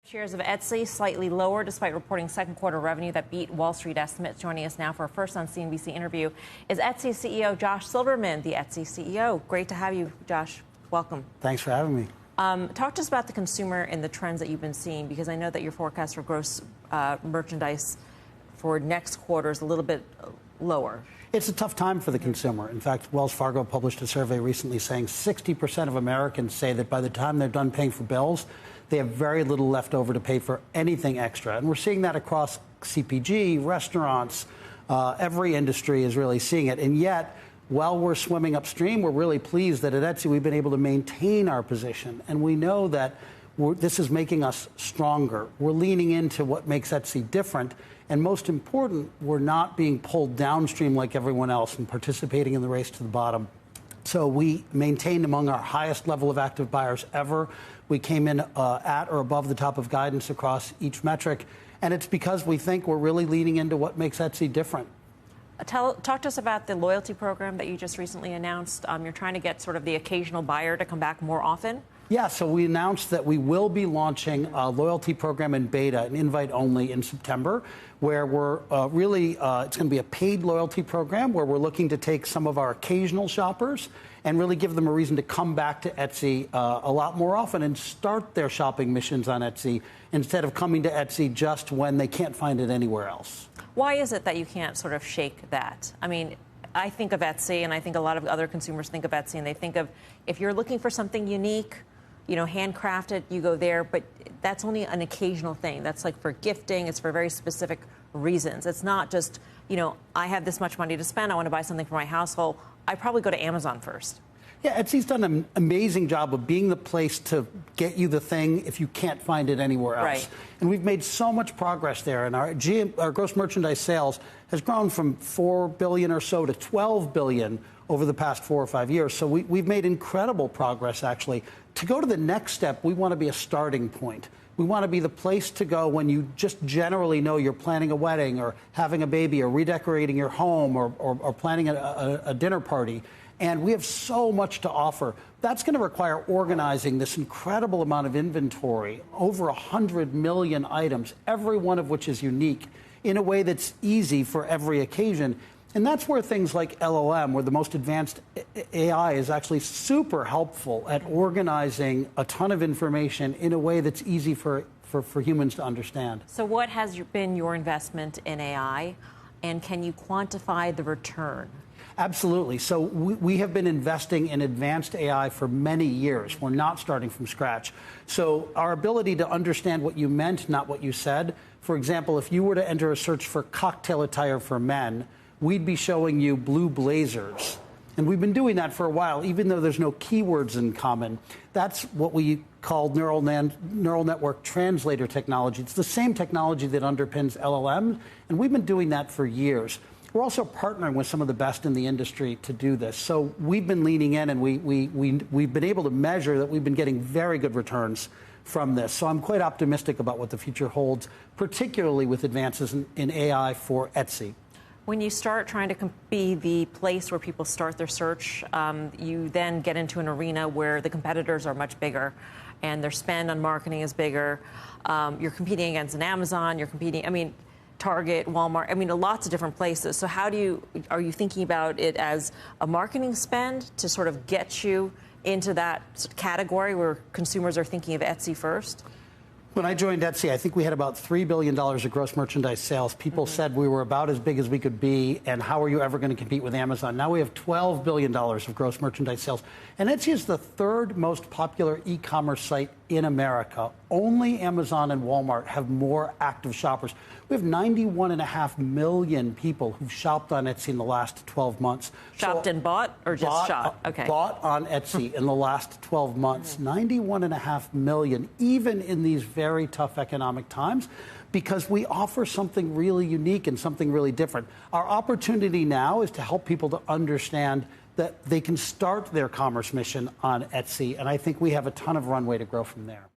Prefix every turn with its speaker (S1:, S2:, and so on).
S1: Shares of Etsy slightly lower despite reporting second quarter revenue that beat Wall Street estimates. Joining us now for a first on CNBC interview is Etsy CEO Josh Silverman, the Etsy CEO. Great to have you, Josh. Welcome.
S2: Thanks for having me.
S1: Talk to us about the consumer and the trends that you've been seeing, because I know that your forecast for gross merchandise for next quarter is a little bit lower.
S2: It's a tough time for the consumer. In fact, Wells Fargo published a survey recently saying 60% of Americans say that by the time they're done paying for bills, they have very little left over to pay for anything extra. And we're seeing that across CPG, restaurants, every industry is really seeing it. And yet, while we're swimming upstream, we're really pleased that at Etsy we've been able to maintain our position. And we know that this is making us stronger. We're leaning into what makes Etsy different. And most important, we're not being pulled downstream like everyone else and participating in the race to the bottom. So we maintained among our highest level of active buyers ever. We came in at or above the top of guidance across each metric. And it's because we think we're really leaning into what makes Etsy different.
S1: Talk to us about the loyalty program that you just recently announced. You're trying to get sort of the occasional buyer to come back more often.
S2: Yeah, so we announced that we will be launching a loyalty program in beta, an invite only, in September, where we're it's going to be a paid loyalty program where we're looking to take some of our occasional shoppers and really give them a reason to come back to Etsy a lot more often and start their shopping missions on Etsy instead of coming to Etsy just when they can't find it anywhere else.
S1: Why is it that you can't sort of shake that? I mean, I think of Etsy, and I think a lot of other consumers think of Etsy, and they think of, if you're looking for something unique, you know, handcrafted, you go there, but that's only an occasional thing. That's like for gifting. It's for very specific reasons. It's not just, you know, I have this much money to spend. I want to buy something for my household. I probably go to Amazon first.
S2: Yeah, Etsy's done an amazing job of being the place to get you the thing if you can't find it anywhere else.
S1: Right.
S2: And we've made so much progress there. And our gross merchandise sales has grown from $4 billion or so to $12 billion over the past 4 or 5 years. So we've made incredible progress, actually. To go to the next step, we want to be a starting point. We want to be the place to go when you just generally know you're planning a wedding or having a baby or redecorating your home or planning a dinner party. And we have so much to offer. That's going to require organizing this incredible amount of inventory, over 100 million items, every one of which is unique, in a way that's easy for every occasion. And that's where things like LLM, where the most advanced AI is actually super helpful at organizing a ton of information in a way that's easy for humans to understand.
S1: So what has been your investment in AI, and can you quantify the return?
S2: Absolutely. So we have been investing in advanced AI for many years. We're not starting from scratch. So our ability to understand what you meant, not what you said. For example, if you were to enter a search for cocktail attire for men, we'd be showing you blue blazers. And we've been doing that for a while, even though there's no keywords in common. That's what we call neural network translator technology. It's the same technology that underpins LLM, and we've been doing that for years. We're also partnering with some of the best in the industry to do this. So we've been leaning in, and we've been able to measure that we've been getting very good returns from this. So I'm quite optimistic about what the future holds, particularly with advances in AI for Etsy.
S1: When you start trying to be the place where people start their search, you then get into an arena where the competitors are much bigger and their spend on marketing is bigger. You're competing against an Amazon, you're competing, Target, Walmart, lots of different places. So are you thinking about it as a marketing spend to sort of get you into that category where consumers are thinking of Etsy first?
S2: When I joined Etsy, I think we had about $3 billion of gross merchandise sales. People said we were about as big as we could be, and how are you ever going to compete with Amazon? Now we have $12 billion of gross merchandise sales. And Etsy is the third most popular e-commerce site in America. Only Amazon and Walmart have more active shoppers. We have 91.5 million people who've shopped on Etsy in the last 12 months.
S1: Shopped and bought, or just shopped? Okay.
S2: Bought on Etsy in the last 12 months. 91.5 million, even in these very tough economic times, because we offer something really unique and something really different. Our opportunity now is to help people to understand that they can start their commerce mission on Etsy, and I think we have a ton of runway to grow from there.